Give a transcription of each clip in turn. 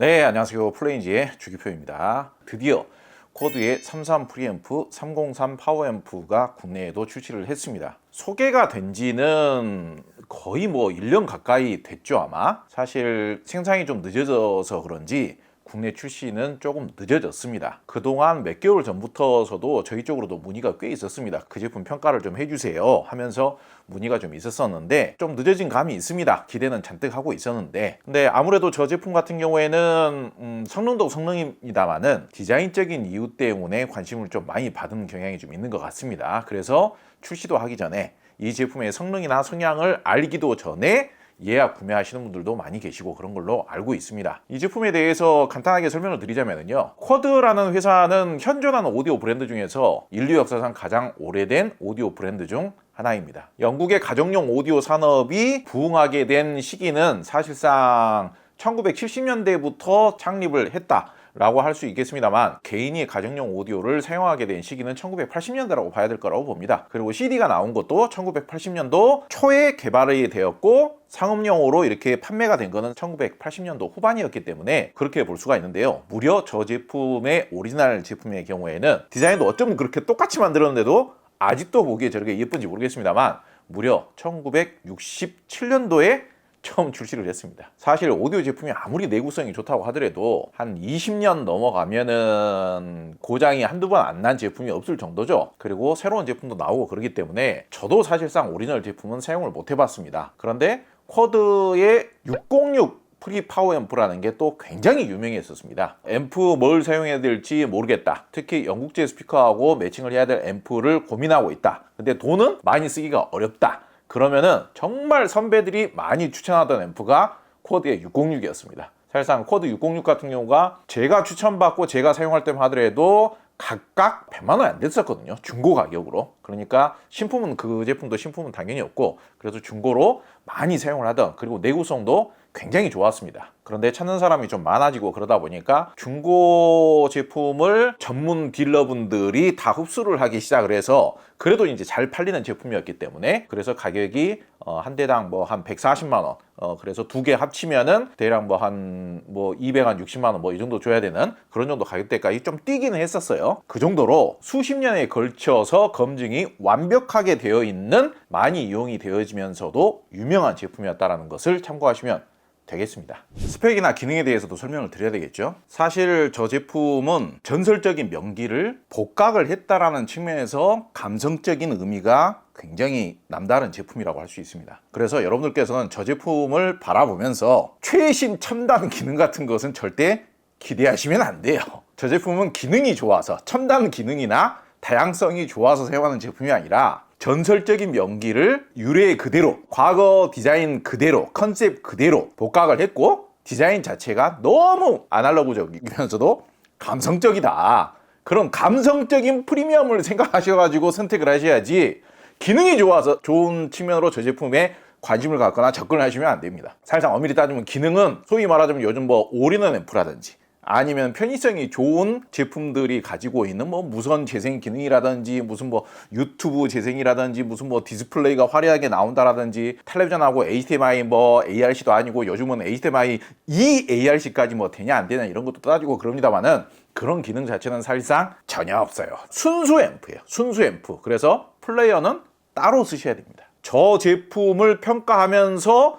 네, 안녕하세요. 플레인지의 주기표입니다. 드디어 쿼드의 33 프리앰프 303 파워앰프가 국내에도 출시를 했습니다. 소개가 된 지는 거의 1년 가까이 됐죠, 아마. 사실 생산이 좀 늦어져서 그런지 국내 출시는 조금 늦어졌습니다. 그동안 몇 개월 전부터서도 저희 쪽으로도 문의가 꽤 있었습니다. 그 제품 평가를 좀 해주세요 하면서 문의가 좀 있었었는데 좀 늦어진 감이 있습니다. 기대는 잔뜩 하고 있었는데, 근데 아무래도 저 제품 같은 경우에는 성능도 성능입니다만은 디자인적인 이유 때문에 관심을 좀 많이 받은 경향이 좀 있는 것 같습니다. 그래서 출시도 하기 전에 이 제품의 성능이나 성향을 알기도 전에 예약 구매하시는 분들도 많이 계시고 그런 걸로 알고 있습니다. 이 제품에 대해서 간단하게 설명을 드리자면요, 쿼드라는 회사는 현존하는 오디오 브랜드 중에서 인류 역사상 가장 오래된 오디오 브랜드 중 하나입니다. 영국의 가정용 오디오 산업이 부흥하게 된 시기는 사실상 1970년대부터 창립을 했다 라고 할 수 있겠습니다만, 개인이 가정용 오디오를 사용하게 된 시기는 1980년대라고 봐야 될 거라고 봅니다. 그리고 CD가 나온 것도 1980년도 초에 개발이 되었고 상업용으로 이렇게 판매가 된 거는 1980년도 후반이었기 때문에 그렇게 볼 수가 있는데요, 무려 저 제품의 오리지널 제품의 경우에는 디자인도 어쩌면 그렇게 똑같이 만들었는데도 아직도 보기에 저렇게 예쁜지 모르겠습니다만 무려 1967년도에 처음 출시를 했습니다. 사실 오디오 제품이 아무리 내구성이 좋다고 하더라도 한 20년 넘어가면은 고장이 한두 번 안 난 제품이 없을 정도죠. 그리고 새로운 제품도 나오고 그러기 때문에 저도 사실상 오리지널 제품은 사용을 못 해봤습니다. 그런데 쿼드의 606 프리 파워 앰프라는 게 또 굉장히 유명했었습니다. 앰프 뭘 사용해야 될지 모르겠다, 특히 영국제 스피커하고 매칭을 해야 될 앰프를 고민하고 있다, 근데 돈은 많이 쓰기가 어렵다, 그러면은 정말 선배들이 많이 추천하던 앰프가 쿼드의 606이었습니다. 사실상 쿼드 606 같은 경우가 제가 추천받고 제가 사용할 때만 하더라도 각각 100만 원 안 됐었거든요, 중고 가격으로. 그러니까 신품은 그 제품도 신품은 당연히 없고, 그래서 중고로 많이 사용을 하던, 그리고 내구성도 굉장히 좋았습니다. 그런데 찾는 사람이 좀 많아지고 그러다 보니까 중고 제품을 전문 딜러분들이 다 흡수를 하기 시작을 해서 그래도 이제 잘 팔리는 제품이었기 때문에, 그래서 가격이 한 대당 한 140만 원, 그래서 두 개 합치면은 대략 한 260만 원 이 정도 줘야 되는 그런 정도 가격대까지 좀 뛰기는 했었어요. 그 정도로 수십 년에 걸쳐서 검증이 완벽하게 되어 있는, 많이 이용이 되어지면서도 유명한 제품이었다는 것을 참고하시면 되겠습니다. 스펙이나 기능에 대해서도 설명을 드려야 되겠죠. 사실 저 제품은 전설적인 명기를 복각을 했다라는 측면에서 감성적인 의미가 굉장히 남다른 제품이라고 할 수 있습니다. 그래서 여러분들께서는 저 제품을 바라보면서 최신 첨단 기능 같은 것은 절대 기대하시면 안 돼요. 저 제품은 기능이 좋아서, 첨단 기능이나 다양성이 좋아서 사용하는 제품이 아니라 전설적인 명기를 유래 그대로, 과거 디자인 그대로, 컨셉 그대로 복각을 했고, 디자인 자체가 너무 아날로그적이면서도 감성적이다, 그런 감성적인 프리미엄을 생각하셔가지고 선택을 하셔야지, 기능이 좋아서 좋은 측면으로 저 제품에 관심을 갖거나 접근을 하시면 안 됩니다. 사실상 엄밀히 따지면 기능은 소위 말하자면 요즘 올인원 앰프라든지 아니면 편의성이 좋은 제품들이 가지고 있는 무선 재생 기능이라든지, 무슨 유튜브 재생이라든지, 무슨 디스플레이가 화려하게 나온다라든지, 텔레비전하고 HDMI ARC도 아니고 요즘은 HDMI ARC까지 되냐 안 되냐 이런 것도 따지고 그럽니다만은, 그런 기능 자체는 사실상 전혀 없어요. 순수 앰프예요, 순수 앰프. 그래서 플레이어는 따로 쓰셔야 됩니다. 저 제품을 평가하면서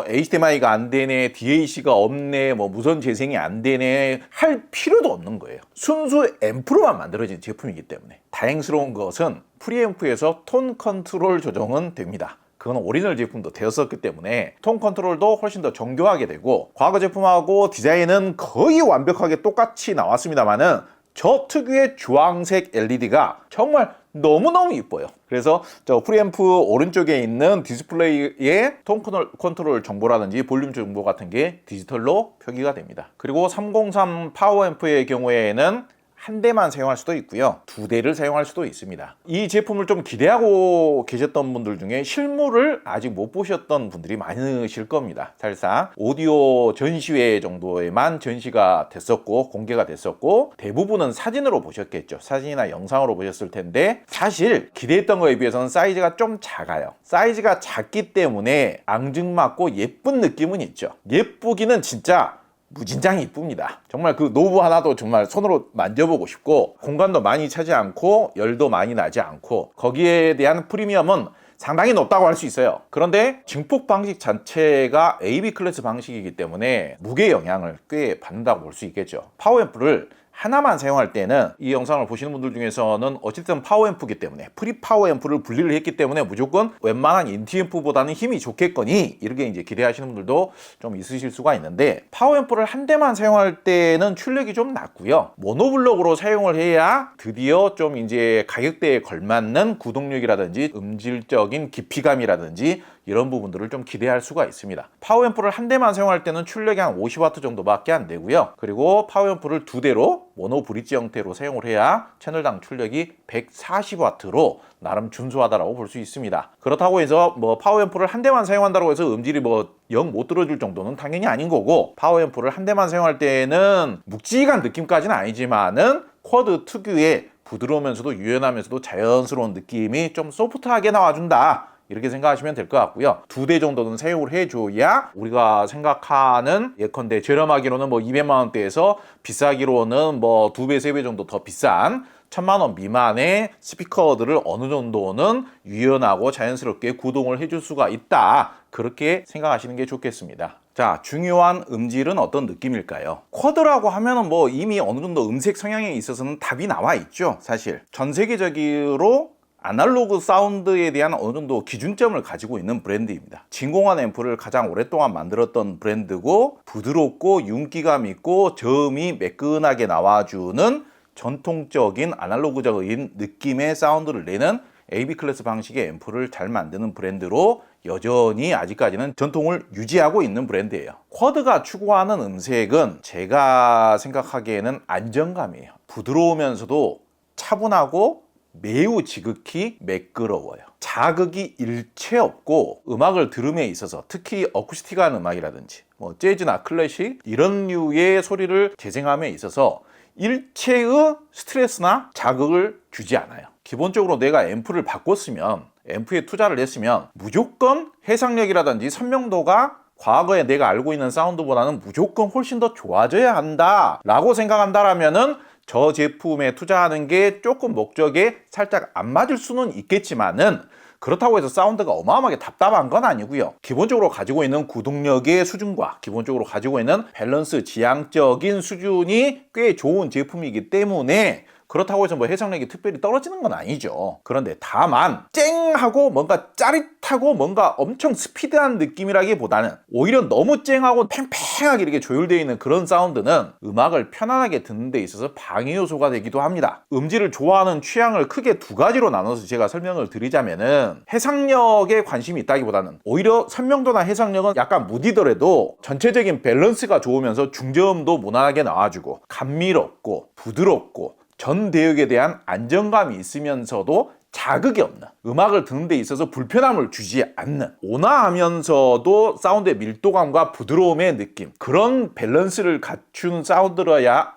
HDMI가 안 되네, DAC가 없네, 무선 재생이 안 되네 할 필요도 없는 거예요. 순수 앰프로만 만들어진 제품이기 때문에. 다행스러운 것은 프리앰프에서 톤 컨트롤 조정은 됩니다. 그건 오리지널 제품도 되었었기 때문에 톤 컨트롤도 훨씬 더 정교하게 되고, 과거 제품하고 디자인은 거의 완벽하게 똑같이 나왔습니다만은 저 특유의 주황색 LED가 정말 너무너무 이뻐요. 그래서 저 프리앰프 오른쪽에 있는 디스플레이의 톤 컨트롤 정보라든지 볼륨 정보 같은 게 디지털로 표기가 됩니다. 그리고 303 파워앰프의 경우에는 한 대만 사용할 수도 있고요, 두 대를 사용할 수도 있습니다. 이 제품을 좀 기대하고 계셨던 분들 중에 실물을 아직 못 보셨던 분들이 많으실 겁니다. 사실상 오디오 전시회 정도에만 전시가 됐었고 공개가 됐었고, 대부분은 사진으로 보셨겠죠. 사진이나 영상으로 보셨을 텐데, 사실 기대했던 거에 비해서는 사이즈가 좀 작아요. 사이즈가 작기 때문에 앙증맞고 예쁜 느낌은 있죠. 예쁘기는 진짜 무진장이 이쁩니다. 정말 그 노브 하나도 정말 손으로 만져보고 싶고, 공간도 많이 차지 않고 열도 많이 나지 않고, 거기에 대한 프리미엄은 상당히 높다고 할 수 있어요. 그런데 증폭 방식 자체가 AB 클래스 방식이기 때문에 무게 영향을 꽤 받는다고 볼 수 있겠죠. 파워앰프를 하나만 사용할 때는, 이 영상을 보시는 분들 중에서는 어쨌든 파워앰프이기 때문에, 프리 파워앰프를 분리를 했기 때문에 무조건 웬만한 인티앰프보다는 힘이 좋겠거니 이렇게 이제 기대하시는 분들도 좀 있으실 수가 있는데, 파워앰프를 한 대만 사용할 때는 출력이 좀 낮고요. 모노블록으로 사용을 해야 드디어 좀 이제 가격대에 걸맞는 구동력이라든지 음질적인 깊이감이라든지 이런 부분들을 좀 기대할 수가 있습니다. 파워앰프를 한 대만 사용할 때는 출력이 한 50W 정도밖에 안 되고요. 그리고 파워앰프를 두 대로 모노 브릿지 형태로 사용을 해야 채널당 출력이 140W로 나름 준수하다라고 볼 수 있습니다. 그렇다고 해서 뭐 파워앰프를 한 대만 사용한다고 해서 음질이 뭐 영 못 들어줄 정도는 당연히 아닌 거고, 파워앰프를 한 대만 사용할 때는 묵직한 느낌까지는 아니지만은 쿼드 특유의 부드러우면서도 유연하면서도 자연스러운 느낌이 좀 소프트하게 나와준다, 이렇게 생각하시면 될 것 같고요. 두 대 정도는 사용을 해줘야 우리가 생각하는, 예컨대 저렴하기로는 뭐 200만 원대에서 비싸기로는 뭐 2배, 3배 정도 더 비싼 1000만 원 미만의 스피커들을 어느 정도는 유연하고 자연스럽게 구동을 해줄 수가 있다, 그렇게 생각하시는 게 좋겠습니다. 자, 중요한 음질은 어떤 느낌일까요? 쿼드라고 하면은 뭐 이미 어느 정도 음색 성향에 있어서는 답이 나와 있죠. 사실 전 세계적으로 아날로그 사운드에 대한 어느 정도 기준점을 가지고 있는 브랜드입니다. 진공관 앰프를 가장 오랫동안 만들었던 브랜드고, 부드럽고 윤기감 있고 저음이 매끈하게 나와주는 전통적인 아날로그적인 느낌의 사운드를 내는 AB 클래스 방식의 앰프를 잘 만드는 브랜드로 여전히 아직까지는 전통을 유지하고 있는 브랜드예요. 쿼드가 추구하는 음색은 제가 생각하기에는 안정감이에요. 부드러우면서도 차분하고 매우 지극히 매끄러워요. 자극이 일체 없고, 음악을 들음에 있어서 특히 어쿠스틱한 음악이라든지 뭐 재즈나 클래식 이런 류의 소리를 재생함에 있어서 일체의 스트레스나 자극을 주지 않아요. 기본적으로 내가 앰프를 바꿨으면, 앰프에 투자를 했으면 무조건 해상력이라든지 선명도가 과거에 내가 알고 있는 사운드보다는 무조건 훨씬 더 좋아져야 한다 라고 생각한다라면은 저 제품에 투자하는 게 조금 목적에 살짝 안 맞을 수는 있겠지만은, 그렇다고 해서 사운드가 어마어마하게 답답한 건 아니고요. 기본적으로 가지고 있는 구동력의 수준과 기본적으로 가지고 있는 밸런스 지향적인 수준이 꽤 좋은 제품이기 때문에, 그렇다고 해서 뭐 해상력이 특별히 떨어지는 건 아니죠. 그런데 다만 쨍하고 뭔가 짜릿하고 뭔가 엄청 스피드한 느낌이라기보다는 오히려 너무 쨍하고 팽팽하게 이렇게 조율되어 있는 그런 사운드는 음악을 편안하게 듣는 데 있어서 방해 요소가 되기도 합니다. 음질을 좋아하는 취향을 크게 두 가지로 나눠서 제가 설명을 드리자면은, 해상력에 관심이 있다기보다는 오히려 선명도나 해상력은 약간 무디더라도 전체적인 밸런스가 좋으면서 중저음도 무난하게 나와주고 감미롭고 부드럽고 전 대역에 대한 안정감이 있으면서도 자극이 없는, 음악을 듣는 데 있어서 불편함을 주지 않는, 온화하면서도 사운드의 밀도감과 부드러움의 느낌, 그런 밸런스를 갖춘 사운드라야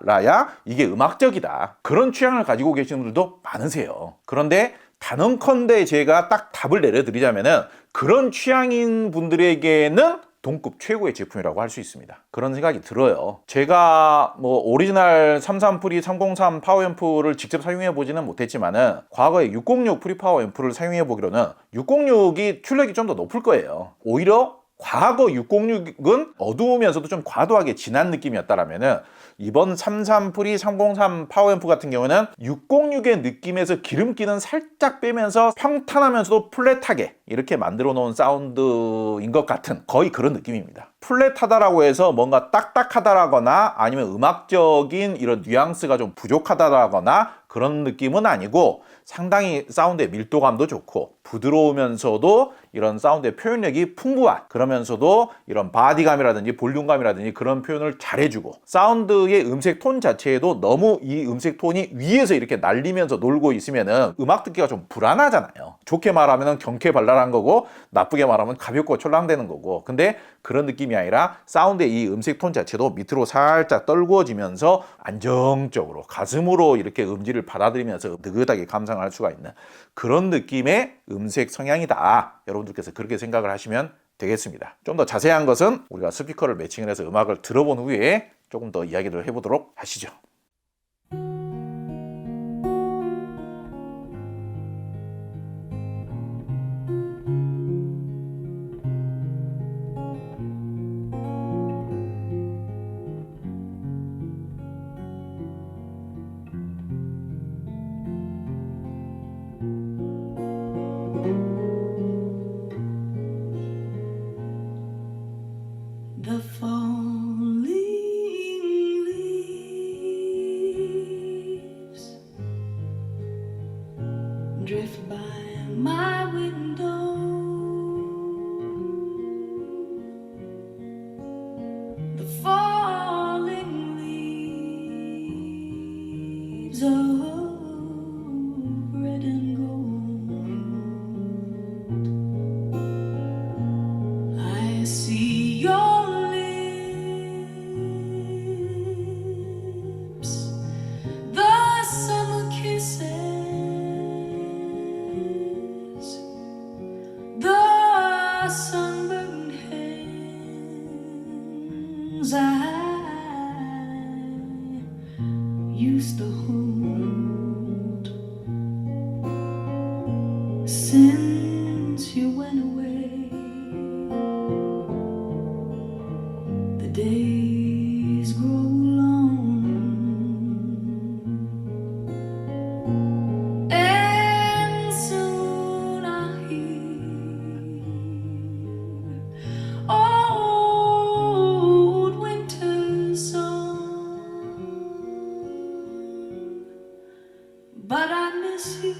이게 음악적이다, 그런 취향을 가지고 계시는 분들도 많으세요. 그런데 단언컨대 제가 딱 답을 내려드리자면은, 그런 취향인 분들에게는 동급 최고의 제품이라고 할 수 있습니다. 그런 생각이 들어요. 제가 뭐 오리지널 33 프리 303 파워앰프를 직접 사용해 보지는 못했지만은, 과거에 606 프리 파워앰프를 사용해 보기로는 606이 출력이 좀 더 높을 거예요. 오히려 과거 606은 어두우면서도 좀 과도하게 진한 느낌이었다라면은, 이번 33 프리 303 파워앰프 같은 경우는 606의 느낌에서 기름기는 살짝 빼면서 평탄하면서도 플랫하게 이렇게 만들어 놓은 사운드인 것 같은, 거의 그런 느낌입니다. 플랫하다라고 해서 뭔가 딱딱하다라거나 아니면 음악적인 이런 뉘앙스가 좀 부족하다라거나 그런 느낌은 아니고, 상당히 사운드의 밀도감도 좋고 부드러우면서도 이런 사운드의 표현력이 풍부한, 그러면서도 이런 바디감이라든지 볼륨감이라든지 그런 표현을 잘해주고, 사운드의 음색 톤 자체에도 너무 이 음색 톤이 위에서 이렇게 날리면서 놀고 있으면은 음악 듣기가 좀 불안하잖아요. 좋게 말하면 경쾌발랄한 거고, 나쁘게 말하면 가볍고 촐랑대는 거고. 근데 그런 느낌이 아니라 사운드의 이 음색 톤 자체도 밑으로 살짝 떨구어지면서 안정적으로 가슴으로 이렇게 음질을 받아들이면서 느긋하게 감상할 수가 있는 그런 느낌의 음색 성향이다. 여러분들께서 그렇게 생각을 하시면 되겠습니다. 좀 더 자세한 것은 우리가 스피커를 매칭을 해서 음악을 들어본 후에 조금 더 이야기를 해보도록 하시죠. The falling leaves drift by my window. The falling leaves of red and gold. I see your the summer kisses, the sunburned hands I used to hold. Since you went away, the days grow long. Old winter song, but I miss you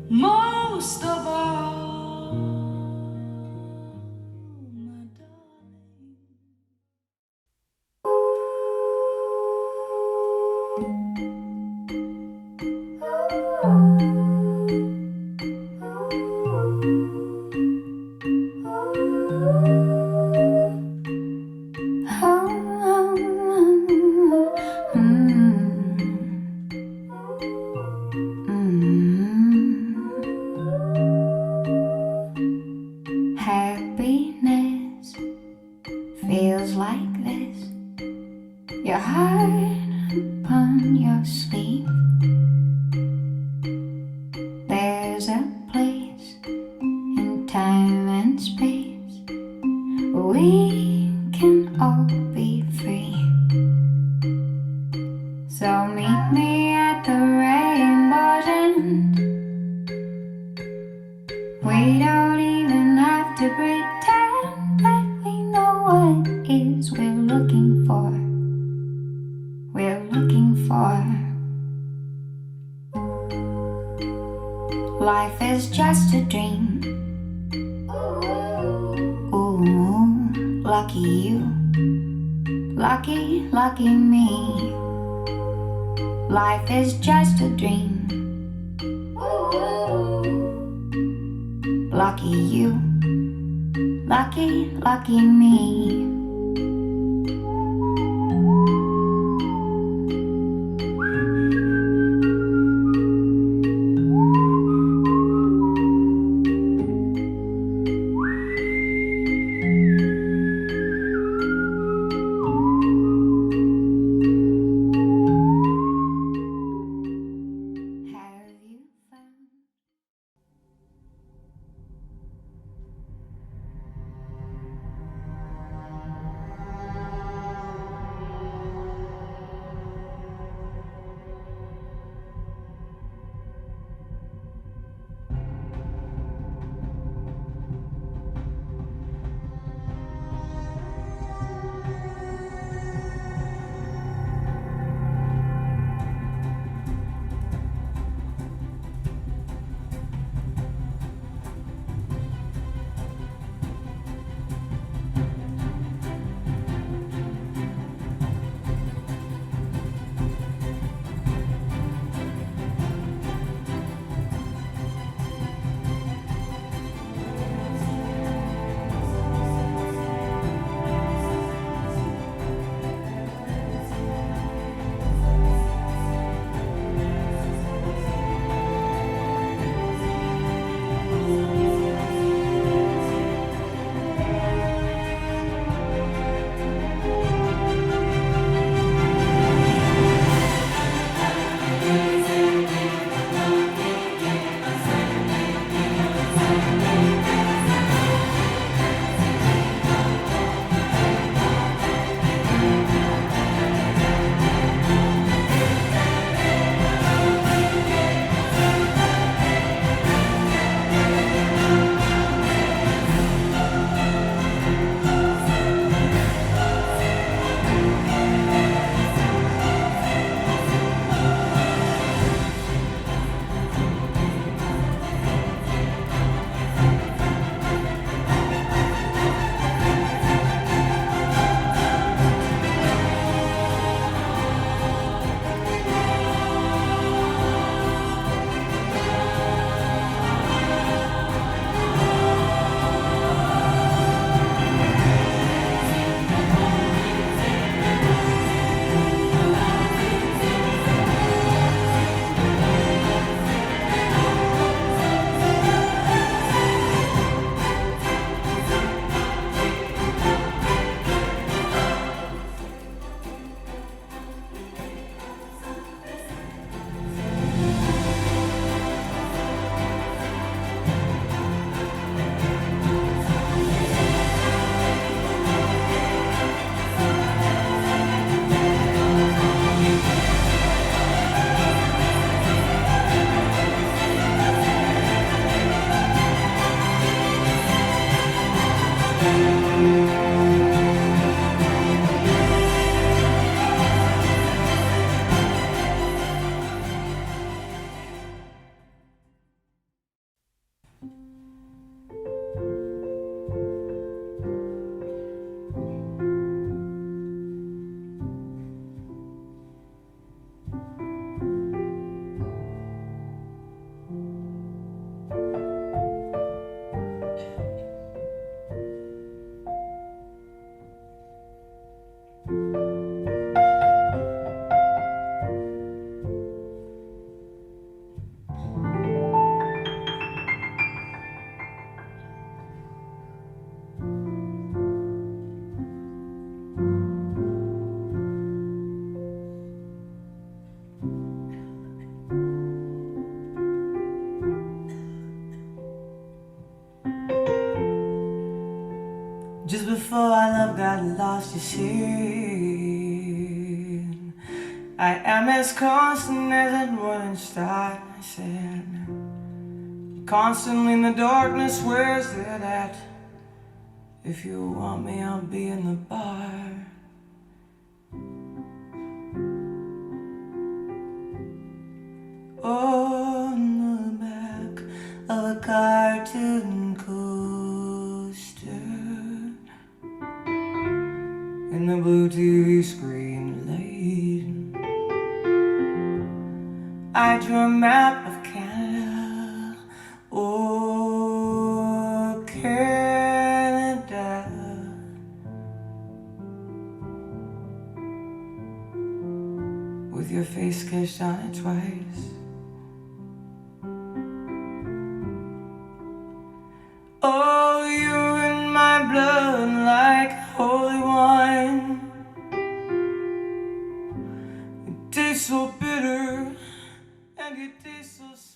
most of all, my darling. Happiness feels like this. Your heart upon your sleeve. There's a place in time and space where we can all be free. So meet me at the rainbow's end. We don't even have to pretend that we know what it is we're looking for. We're looking for. Life is just a dream. Ooh, lucky you. Lucky, lucky me. Life is just a dream. Lucky you. Lucky, lucky me. Just before our love got lost, you see, I am as constant as it wouldn't start. I said, constantly in the darkness, where's it at? If you want me, I'll be in the bar. On the back of a cartoon coaster, in the blue TV screen light, I drew a map of Canada. Oh, Canada. With your face sketched on it twice. Oh, you're in my blood like holy wine. It tastes so bitter and it tastes so sweet.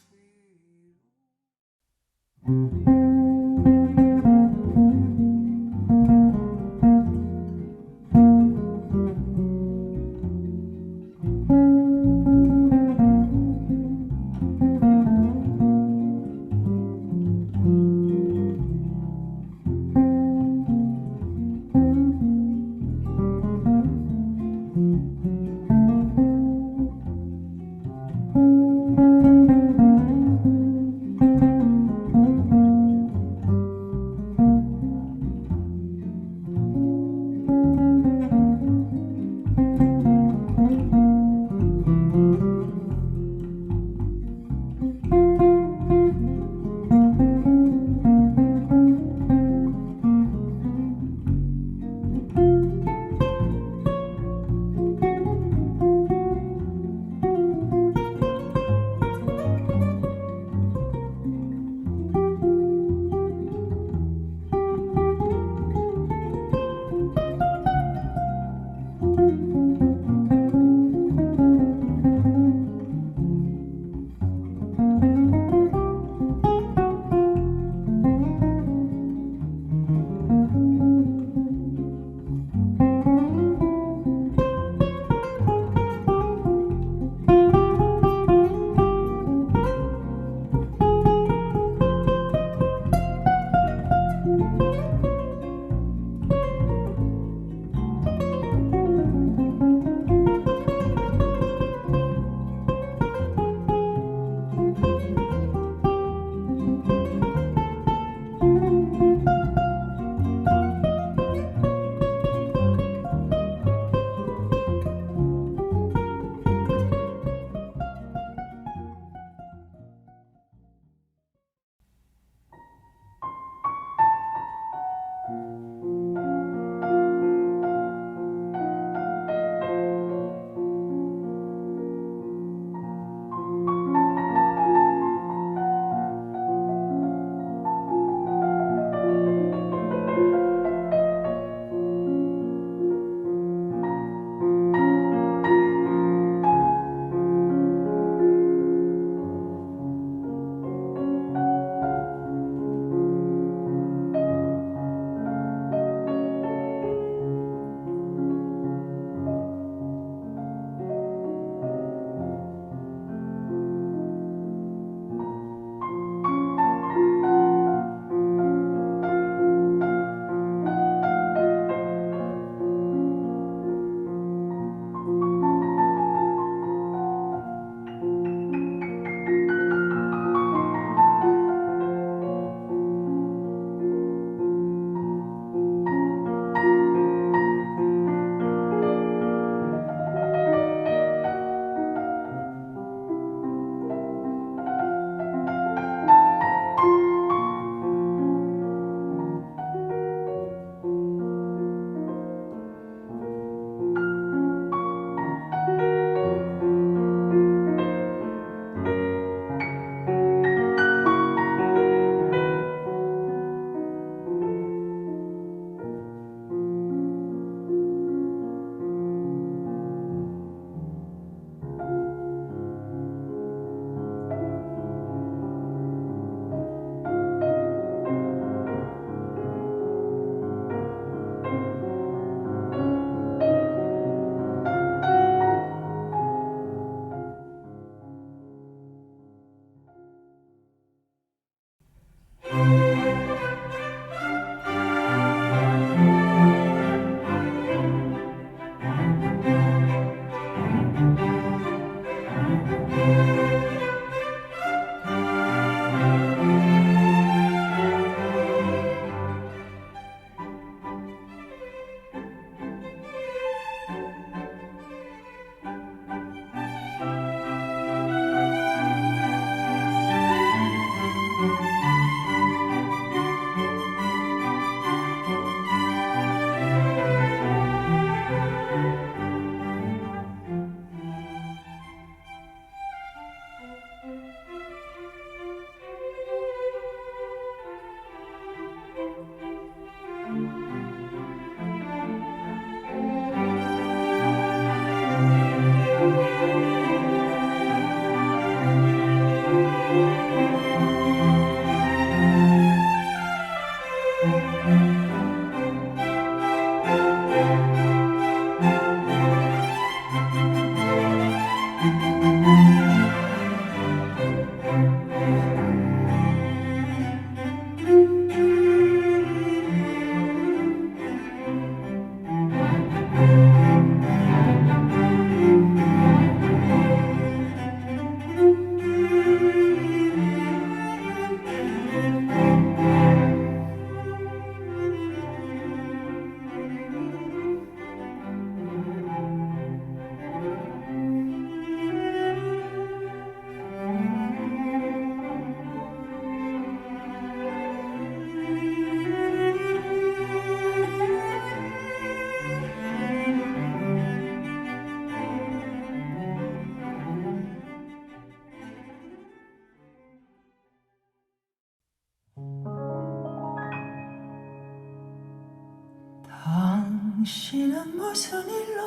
당신은 무슨 일로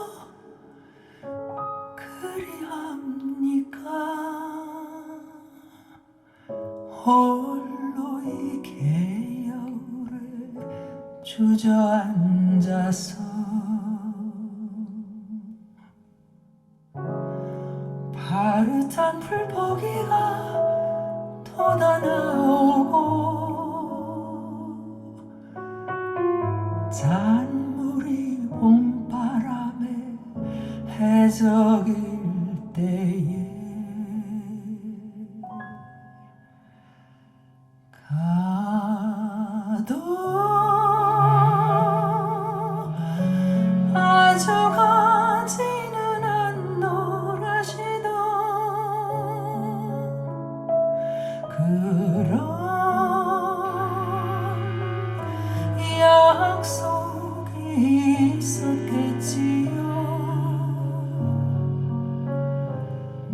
그리합니까? 홀로 이 개울에 주저앉아서 파릇한 풀포기가 돋아나오고 잔물이 봄바람에 해적일 때에 가도 아주 가지는 않노라시던 그런 약속이 있었겠지요.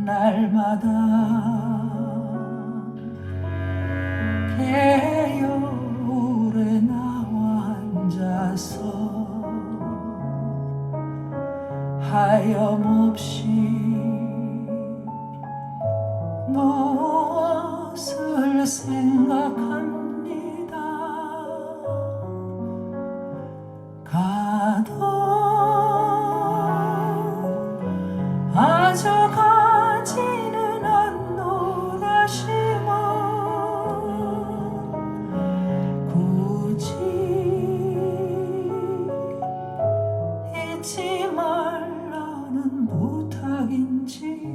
날마다 개울에 나와 앉아서 하염없이 무엇을 생각합니다. 가도 아주 가지는 않노라시면 굳이 잊지 말라는 부탁인지요.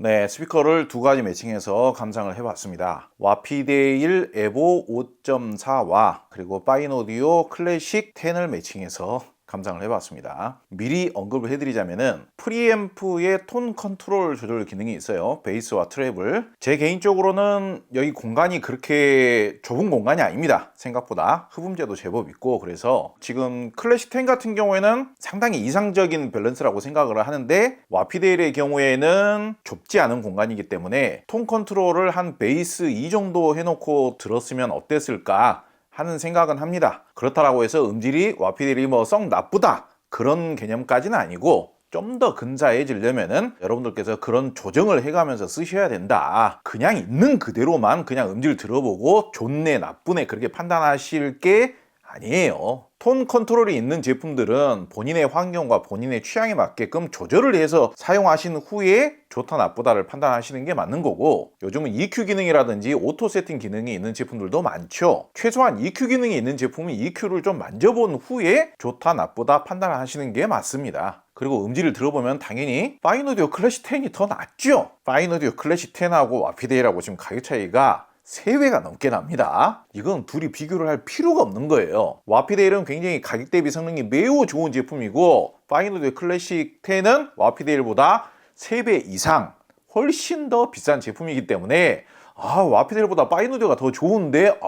네, 스피커를 두 가지 매칭해서 감상을 해봤습니다. 와피데일 에보 5.4와 그리고 파인오디오 클래식 10을 매칭해서 감상을 해봤습니다. 미리 언급을 해드리자면은 프리앰프의 톤 컨트롤 조절 기능이 있어요. 베이스와 트래블. 제 개인적으로는 여기 공간이 그렇게 좁은 공간이 아닙니다. 생각보다 흡음재도 제법 있고, 그래서 지금 클래식 10 같은 경우에는 상당히 이상적인 밸런스라고 생각을 하는데, 와피데일의 경우에는 좁지 않은 공간이기 때문에 톤 컨트롤을 한 베이스 2 정도 해놓고 들었으면 어땠을까 하는 생각은 합니다. 그렇다라고 해서 음질이 와피데일이 뭐 썩 나쁘다 그런 개념까지는 아니고, 좀 더 근사해지려면은 여러분들께서 그런 조정을 해가면서 쓰셔야 된다. 그냥 있는 그대로만 그냥 음질 들어보고 좋네 나쁘네 그렇게 판단하실 게 아니에요. 톤 컨트롤이 있는 제품들은 본인의 환경과 본인의 취향에 맞게끔 조절을 해서 사용하신 후에 좋다 나쁘다를 판단하시는 게 맞는 거고, 요즘은 EQ 기능이라든지 오토 세팅 기능이 있는 제품들도 많죠. 최소한 EQ 기능이 있는 제품은 EQ를 좀 만져본 후에 좋다 나쁘다 판단하시는 게 맞습니다. 그리고 음질을 들어보면 당연히 파인오디오 클래식 10이 더 낫죠. 파인오디오 클래식 10하고 와피데일하고 지금 가격 차이가 3배가 넘게 납니다. 이건 둘이 비교를 할 필요가 없는 거예요. 와피데일은 굉장히 가격 대비 성능이 매우 좋은 제품이고, 파인오디오 클래식 10은 와피데일보다 3배 이상 훨씬 더 비싼 제품이기 때문에 와피데일보다 파인오디오가 더 좋은데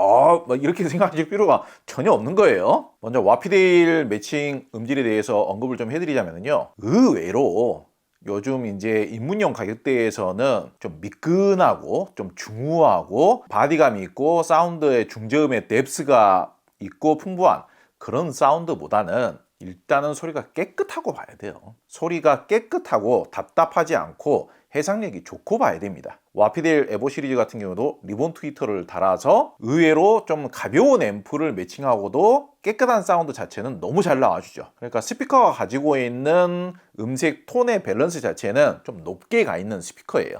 이렇게 생각하실 필요가 전혀 없는 거예요. 먼저 와피데일 매칭 음질에 대해서 언급을 좀 해드리자면요, 의외로 요즘 이제 입문용 가격대에서는 좀 미끈하고 좀 중후하고 바디감이 있고 사운드의 중저음의 뎁스가 있고 풍부한 그런 사운드보다는 일단은 소리가 깨끗하고 봐야 돼요. 소리가 깨끗하고 답답하지 않고 해상력이 좋고 봐야 됩니다. 와피데일 에보 시리즈 같은 경우도 리본 트위터를 달아서 의외로 좀 가벼운 앰프를 매칭하고도 깨끗한 사운드 자체는 너무 잘 나와주죠. 그러니까 스피커가 가지고 있는 음색 톤의 밸런스 자체는 좀 높게 가 있는 스피커예요.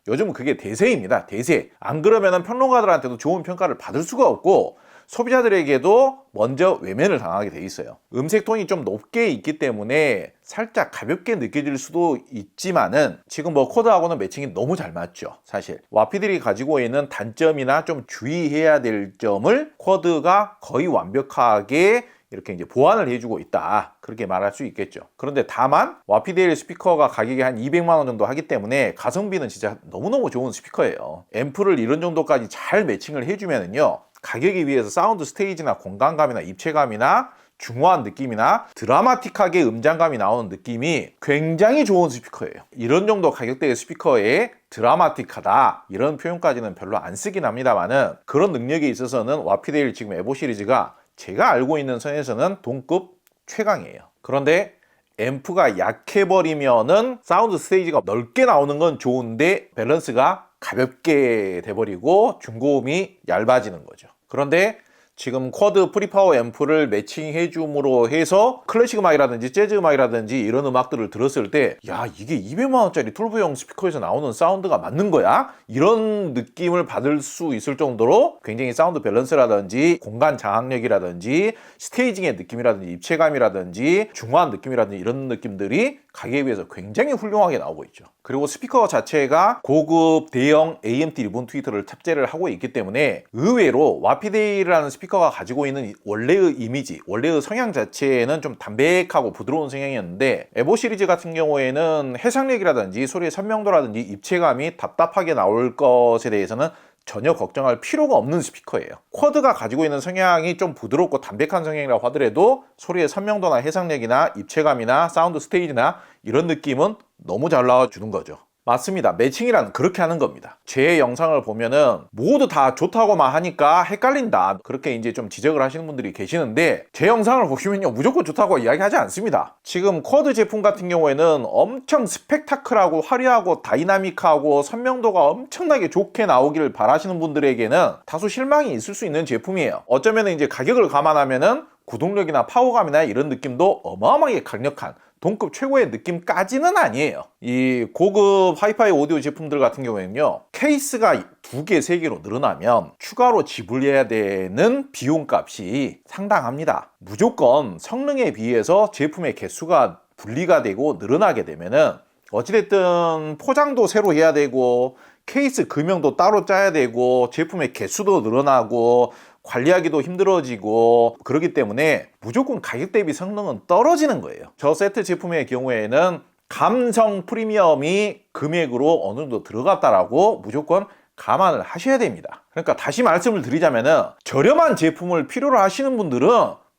요즘은 그게 대세입니다. 대세. 안 그러면 평론가들한테도 좋은 평가를 받을 수가 없고, 소비자들에게도 먼저 외면을 당하게 돼 있어요. 음색 톤이 좀 높게 있기 때문에 살짝 가볍게 느껴질 수도 있지만은 지금 뭐 코드하고는 매칭이 너무 잘 맞죠. 사실 와피들이 가지고 있는 단점이나 좀 주의해야 될 점을 코드가 거의 완벽하게 이렇게 이제 보완을 해주고 있다, 그렇게 말할 수 있겠죠. 그런데 다만 와피데일 스피커가 가격이 한 200만 원 정도 하기 때문에 가성비는 진짜 너무너무 좋은 스피커예요. 앰프를 이런 정도까지 잘 매칭을 해주면은요, 가격에 비해서 사운드 스테이지나 공간감이나 입체감이나 중후한 느낌이나 드라마틱하게 음장감이 나오는 느낌이 굉장히 좋은 스피커예요. 이런 정도 가격대의 스피커에 드라마틱하다 이런 표현까지는 별로 안 쓰긴 합니다만은, 그런 능력에 있어서는 와피데일 지금 에보 시리즈가 제가 알고 있는 선에서는 동급 최강이에요. 그런데 앰프가 약해버리면은 사운드 스테이지가 넓게 나오는 건 좋은데 밸런스가 가볍게 돼버리고 중고음이 얇아지는 거죠. 그런데 지금 쿼드 프리파워 앰프를 매칭해 줌으로 해서 클래식 음악이라든지 재즈 음악이라든지 이런 음악들을 들었을 때, 야, 이게 200만 원짜리 툴브형 스피커에서 나오는 사운드가 맞는 거야? 이런 느낌을 받을 수 있을 정도로 굉장히 사운드 밸런스라든지 공간 장악력이라든지 스테이징의 느낌이라든지 입체감이라든지 중후한 느낌이라든지 이런 느낌들이 가격에 비해서 굉장히 훌륭하게 나오고 있죠. 그리고 스피커 자체가 고급 대형 AMT 리본 트위터를 탑재를 하고 있기 때문에 의외로 와피데일이라는 스피커가 가지고 있는 원래의 이미지, 원래의 성향 자체는 좀 담백하고 부드러운 성향이었는데, 에보 시리즈 같은 경우에는 해상력이라든지 소리의 선명도라든지 입체감이 답답하게 나올 것에 대해서는 전혀 걱정할 필요가 없는 스피커예요. 쿼드가 가지고 있는 성향이 좀 부드럽고 담백한 성향이라고 하더라도 소리의 선명도나 해상력이나 입체감이나 사운드 스테이지나 이런 느낌은 너무 잘 나와주는 거죠. 맞습니다. 매칭이란 그렇게 하는 겁니다. 제 영상을 보면은 모두 다 좋다고만 하니까 헷갈린다, 그렇게 이제 좀 지적을 하시는 분들이 계시는데, 제 영상을 보시면요, 무조건 좋다고 이야기하지 않습니다. 지금 쿼드 제품 같은 경우에는 엄청 스펙타클하고 화려하고 다이나믹하고 선명도가 엄청나게 좋게 나오기를 바라시는 분들에게는 다소 실망이 있을 수 있는 제품이에요. 어쩌면 이제 가격을 감안하면은 구동력이나 파워감이나 이런 느낌도 어마어마하게 강력한 동급 최고의 느낌까지는 아니에요. 이 고급 하이파이 오디오 제품들 같은 경우에는요, 케이스가 2개, 3개로 늘어나면 추가로 지불해야 되는 비용값이 상당합니다. 무조건 성능에 비해서 제품의 개수가 분리가 되고 늘어나게 되면은 어찌됐든 포장도 새로 해야 되고 케이스 금형도 따로 짜야 되고 제품의 개수도 늘어나고 관리하기도 힘들어지고 그렇기 때문에 무조건 가격 대비 성능은 떨어지는 거예요. 저 세트 제품의 경우에는 감성 프리미엄이 금액으로 어느 정도 들어갔다라고 무조건 감안을 하셔야 됩니다. 그러니까 다시 말씀을 드리자면은 저렴한 제품을 필요로 하시는 분들은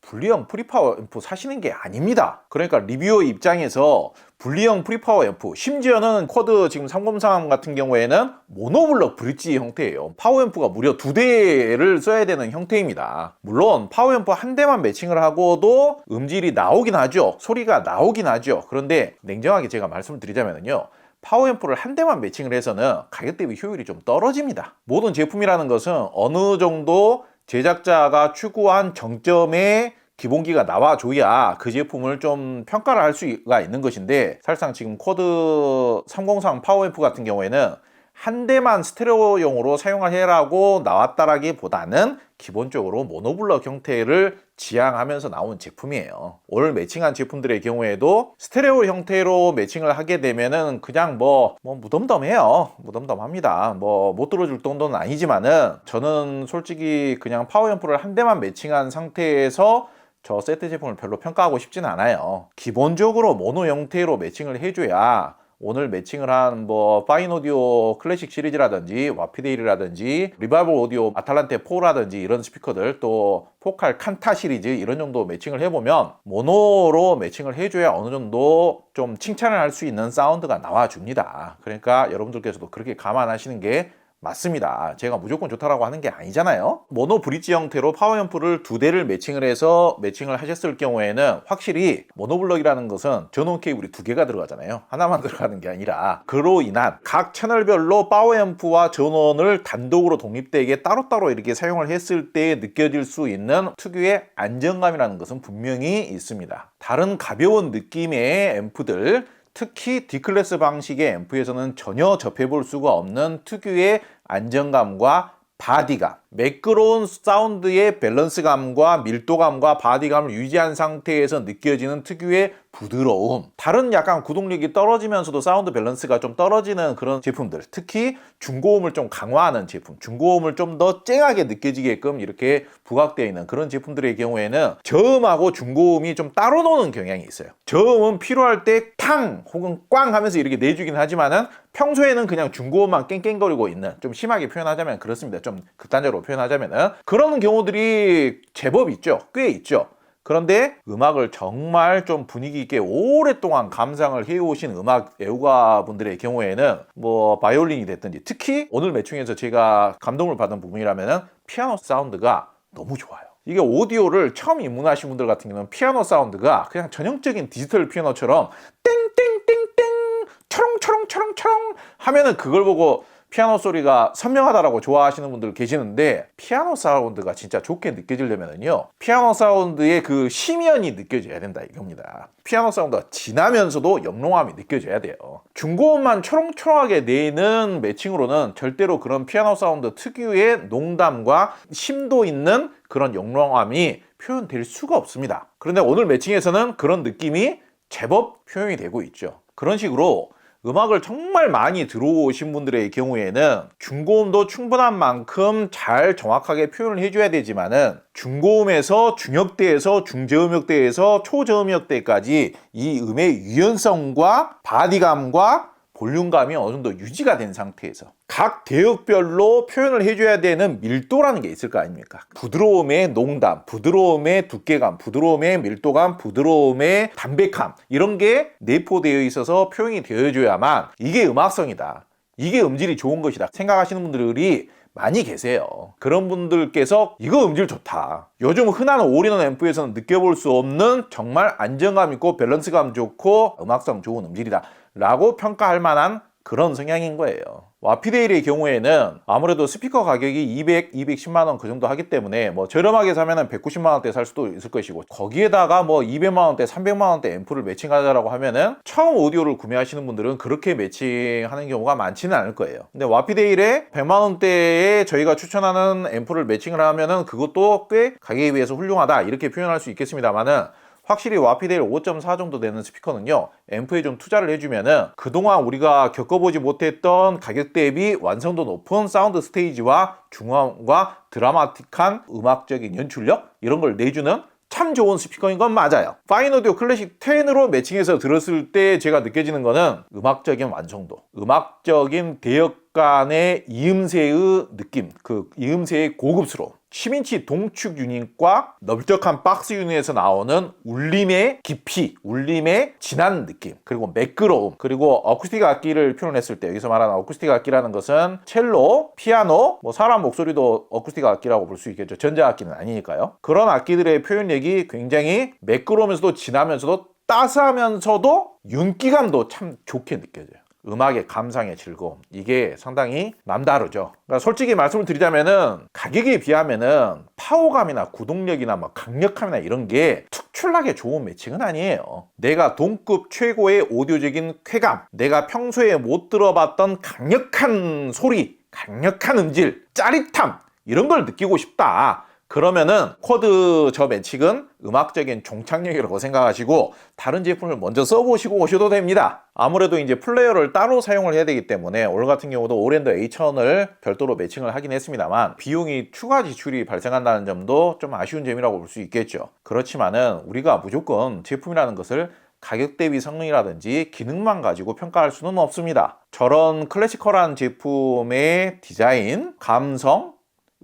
분리형 프리파워 앰프 사시는 게 아닙니다. 그러니까 리뷰어 입장에서 분리형 프리파워 앰프, 심지어는 쿼드 지금 303 같은 경우에는 모노블럭 브릿지 형태예요. 파워 앰프가 무려 2대를 써야 되는 형태입니다. 물론 파워 앰프 한 대만 매칭을 하고도 음질이 나오긴 하죠. 소리가 나오긴 하죠. 그런데 냉정하게 제가 말씀을 드리자면요, 파워 앰프를 한 대만 매칭을 해서는 가격 대비 효율이 좀 떨어집니다. 모든 제품이라는 것은 어느 정도 제작자가 추구한 정점의 기본기가 나와줘야 그 제품을 좀 평가를 할 수가 있는 것인데, 사실상 지금 쿼드 303 파워 앰프 같은 경우에는 한 대만 스테레오용으로 사용을 해라고 나왔다라기보다는 기본적으로 모노블럭 형태를 지향하면서 나온 제품이에요. 오늘 매칭한 제품들의 경우에도 스테레오 형태로 매칭을 하게 되면은 그냥 뭐 무덤덤해요. 무덤덤합니다. 뭐 못 들어줄 정도는 아니지만은 저는 솔직히 그냥 파워 앰프를 한 대만 매칭한 상태에서 저 세트 제품을 별로 평가하고 싶진 않아요. 기본적으로 모노 형태로 매칭을 해줘야 오늘 매칭을 한 뭐 파인 오디오 클래식 시리즈라든지 와피데일이라든지 리바이벌 오디오 아탈란테 4라든지 이런 스피커들, 또 포칼 칸타 시리즈 이런 정도 매칭을 해보면 모노로 매칭을 해줘야 어느 정도 좀 칭찬을 할 수 있는 사운드가 나와줍니다. 그러니까 여러분들께서도 그렇게 감안하시는 게 맞습니다. 제가 무조건 좋다라고 하는 게 아니잖아요. 모노 브릿지 형태로 파워 앰프를 2대를 매칭을 해서 매칭을 하셨을 경우에는 확실히 모노블럭이라는 것은 전원 케이블이 2개가 들어가잖아요. 하나만 들어가는 게 아니라, 그로 인한 각 채널별로 파워 앰프와 전원을 단독으로 독립되게 따로따로 이렇게 사용을 했을 때 느껴질 수 있는 특유의 안정감이라는 것은 분명히 있습니다. 다른 가벼운 느낌의 앰프들, 특히 D클래스 방식의 앰프에서는 전혀 접해볼 수가 없는 특유의 안정감과 바디감, 매끄러운 사운드의 밸런스감과 밀도감과 바디감을 유지한 상태에서 느껴지는 특유의 부드러움, 다른 약간 구동력이 떨어지면서도 사운드 밸런스가 좀 떨어지는 그런 제품들, 특히 중고음을 좀 강화하는 제품, 중고음을 좀 더 쨍하게 느껴지게끔 이렇게 부각되어 있는 그런 제품들의 경우에는 저음하고 중고음이 좀 따로 노는 경향이 있어요. 저음은 필요할 때 탕 혹은 꽝 하면서 이렇게 내주긴 하지만은 평소에는 그냥 중고음만 깽깽거리고 있는, 좀 심하게 표현하자면 그렇습니다. 좀 극단적으로 표현하자면은 그런 경우들이 제법 있죠. 꽤 있죠. 그런데 음악을 정말 좀 분위기 있게 오랫동안 감상을 해오신 음악 애호가 분들의 경우에는 뭐 바이올린이 됐든지, 특히 오늘 매칭에서 제가 감동을 받은 부분이라면은 피아노 사운드가 너무 좋아요. 이게 오디오를 처음 입문하신 분들 같은 경우는 피아노 사운드가 그냥 전형적인 디지털 피아노처럼 땡땡땡땡 초롱초롱초롱초롱 하면은 그걸 보고 피아노 소리가 선명하다라고 좋아하시는 분들 계시는데, 피아노 사운드가 진짜 좋게 느껴지려면요, 피아노 사운드의 그 심연이 느껴져야 된다 이겁니다. 피아노 사운드가 진하면서도 영롱함이 느껴져야 돼요. 중고음만 초롱초롱하게 내는 매칭으로는 절대로 그런 피아노 사운드 특유의 농담과 심도 있는 그런 영롱함이 표현될 수가 없습니다. 그런데 오늘 매칭에서는 그런 느낌이 제법 표현이 되고 있죠. 그런 식으로 음악을 정말 많이 들어오신 분들의 경우에는 중고음도 충분한 만큼 잘 정확하게 표현을 해줘야 되지만은, 중고음에서 중역대에서 중저음역대에서 초저음역대까지 이 음의 유연성과 바디감과 볼륨감이 어느 정도 유지가 된 상태에서 각 대역별로 표현을 해줘야 되는 밀도라는 게 있을 거 아닙니까? 부드러움의 농담, 부드러움의 두께감, 부드러움의 밀도감, 부드러움의 담백함, 이런 게 내포되어 있어서 표현이 되어줘야만 이게 음악성이다, 이게 음질이 좋은 것이다 생각하시는 분들이 많이 계세요. 그런 분들께서 이거 음질 좋다, 요즘 흔한 올인원 앰프에서는 느껴볼 수 없는 정말 안정감 있고 밸런스감 좋고 음악성 좋은 음질이다 라고 평가할 만한 그런 성향인 거예요. 와피데일의 경우에는 아무래도 스피커 가격이 200, 210만원 그 정도 하기 때문에 뭐 저렴하게 사면은 190만원대 살 수도 있을 것이고, 거기에다가 뭐 200만원대, 300만원대 앰프를 매칭하자라고 하면은 처음 오디오를 구매하시는 분들은 그렇게 매칭하는 경우가 많지는 않을 거예요. 근데 와피데일에 100만원대에 저희가 추천하는 앰프를 매칭을 하면은 그것도 꽤 가격에 비해서 훌륭하다 이렇게 표현할 수 있겠습니다만은, 확실히 와피델 5.4 정도 되는 스피커는요, 앰프에 좀 투자를 해주면은 그동안 우리가 겪어보지 못했던 가격 대비 완성도 높은 사운드 스테이지와 중화음과 드라마틱한 음악적인 연출력, 이런 걸 내주는 참 좋은 스피커인 건 맞아요. 파인오디오 클래식 10으로 매칭해서 들었을 때 제가 느껴지는 거는 음악적인 완성도, 음악적인 대역간의 이음새의 느낌, 그 이음새의 고급스러움, 10인치 동축 유닛과 넓적한 박스 유닛에서 나오는 울림의 깊이, 울림의 진한 느낌, 그리고 매끄러움, 그리고 어쿠스틱 악기를 표현했을 때 여기서 말하는 어쿠스틱 악기라는 것은 첼로, 피아노, 뭐 사람 목소리도 어쿠스틱 악기라고 볼 수 있겠죠. 전자악기는 아니니까요. 그런 악기들의 표현력이 굉장히 매끄러우면서도 진하면서도 따스하면서도 윤기감도 참 좋게 느껴져요. 음악의 감상의 즐거움, 이게 상당히 남다르죠. 그러니까 솔직히 말씀을 드리자면은 가격에 비하면은 파워감이나 구동력이나 뭐 강력함이나 이런 게 특출나게 좋은 매칭은 아니에요. 내가 동급 최고의 오디오적인 쾌감, 내가 평소에 못 들어봤던 강력한 소리, 강력한 음질, 짜릿함, 이런 걸 느끼고 싶다. 그러면은 쿼드 저 매칭은 음악적인 종착역이라고 생각하시고 다른 제품을 먼저 써보시고 오셔도 됩니다. 아무래도 이제 플레이어를 따로 사용을 해야 되기 때문에 오늘 같은 경우도 오랜더 A1000을 별도로 매칭을 하긴 했습니다만 비용이 추가 지출이 발생한다는 점도 좀 아쉬운 점이라고 볼 수 있겠죠. 그렇지만은 우리가 무조건 제품이라는 것을 가격 대비 성능이라든지 기능만 가지고 평가할 수는 없습니다. 저런 클래시컬한 제품의 디자인, 감성,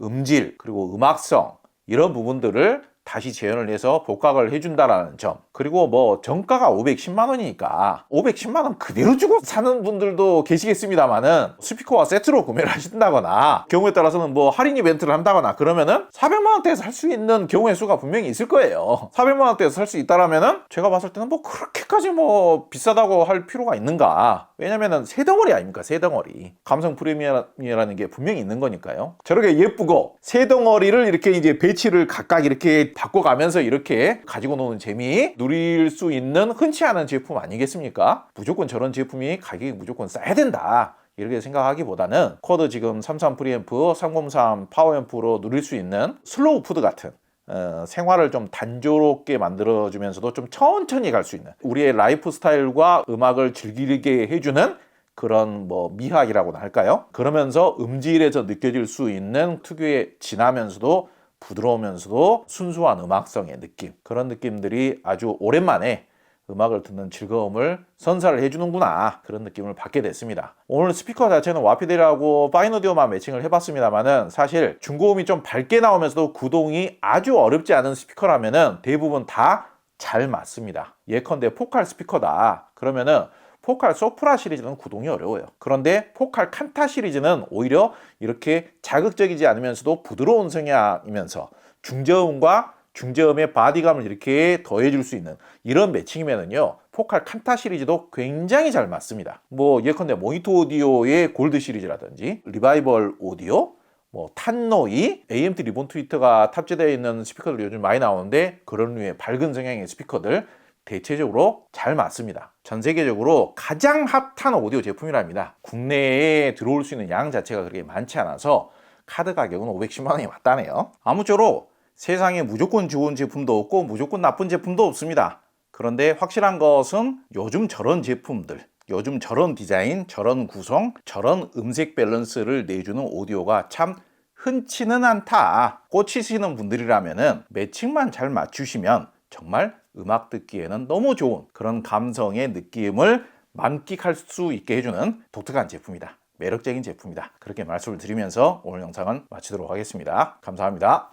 음질, 그리고 음악성, 이런 부분들을 다시 재현을 해서 복각을 해준다라는 점. 그리고 뭐 정가가 510만 원이니까 510만 원 그대로 주고 사는 분들도 계시겠습니다만은 스피커와 세트로 구매를 하신다거나 경우에 따라서는 뭐 할인 이벤트를 한다거나 그러면은 400만 원대에서 살 수 있는 경우의 수가 분명히 있을 거예요. 400만 원대에서 살 수 있다라면은 제가 봤을 때는 뭐 그렇게까지 뭐 비싸다고 할 필요가 있는가. 왜냐면은 세 덩어리 아닙니까? 세 덩어리. 감성 프리미엄이라는 게 분명히 있는 거니까요. 저렇게 예쁘고 세 덩어리를 이렇게 이제 배치를 각각 이렇게 바꿔가면서 이렇게 가지고 노는 재미 누릴 수 있는 흔치 않은 제품 아니겠습니까? 무조건 저런 제품이 가격이 무조건 싸야 된다. 이렇게 생각하기보다는 쿼드 지금 33 프리앰프, 303 파워앰프로 누릴 수 있는 슬로우 푸드 같은 생활을 좀 단조롭게 만들어주면서도 좀 천천히 갈 수 있는 우리의 라이프 스타일과 음악을 즐기게 해주는 그런 뭐 미학이라고나 할까요? 그러면서 음질에서 느껴질 수 있는 특유의 진하면서도 부드러우면서도 순수한 음악성의 느낌, 그런 느낌들이 아주 오랜만에 음악을 듣는 즐거움을 선사를 해주는구나, 그런 느낌을 받게 됐습니다. 오늘 스피커 자체는 와피델하고 파인오디오만 매칭을 해봤습니다만은 사실 중고음이 좀 밝게 나오면서도 구동이 아주 어렵지 않은 스피커라면은 대부분 다 잘 맞습니다. 예컨대 포칼 스피커다 그러면은 포칼 소프라 시리즈는 구동이 어려워요. 그런데 포칼 칸타 시리즈는 오히려 이렇게 자극적이지 않으면서도 부드러운 성향이면서 중저음과 중저음의 바디감을 이렇게 더해줄 수 있는 이런 매칭이면은요, 포칼 칸타 시리즈도 굉장히 잘 맞습니다. 뭐 예컨대 모니터 오디오의 골드 시리즈라든지 리바이벌 오디오, 뭐 탄노이, AMT 리본 트위터가 탑재되어 있는 스피커들 요즘 많이 나오는데 그런 류의 밝은 성향의 스피커들 대체적으로 잘 맞습니다. 전 세계적으로 가장 핫한 오디오 제품이랍니다. 국내에 들어올 수 있는 양 자체가 그렇게 많지 않아서 카드 가격은 510만 원이 맞다네요. 아무쪼록 세상에 무조건 좋은 제품도 없고 무조건 나쁜 제품도 없습니다. 그런데 확실한 것은 요즘 저런 제품들, 요즘 저런 디자인, 저런 구성, 저런 음색 밸런스를 내주는 오디오가 참 흔치는 않다. 꽂히시는 분들이라면은 매칭만 잘 맞추시면 정말 음악 듣기에는 너무 좋은 그런 감성의 느낌을 만끽할 수 있게 해주는 독특한 제품이다. 매력적인 제품이다. 그렇게 말씀을 드리면서 오늘 영상은 마치도록 하겠습니다. 감사합니다.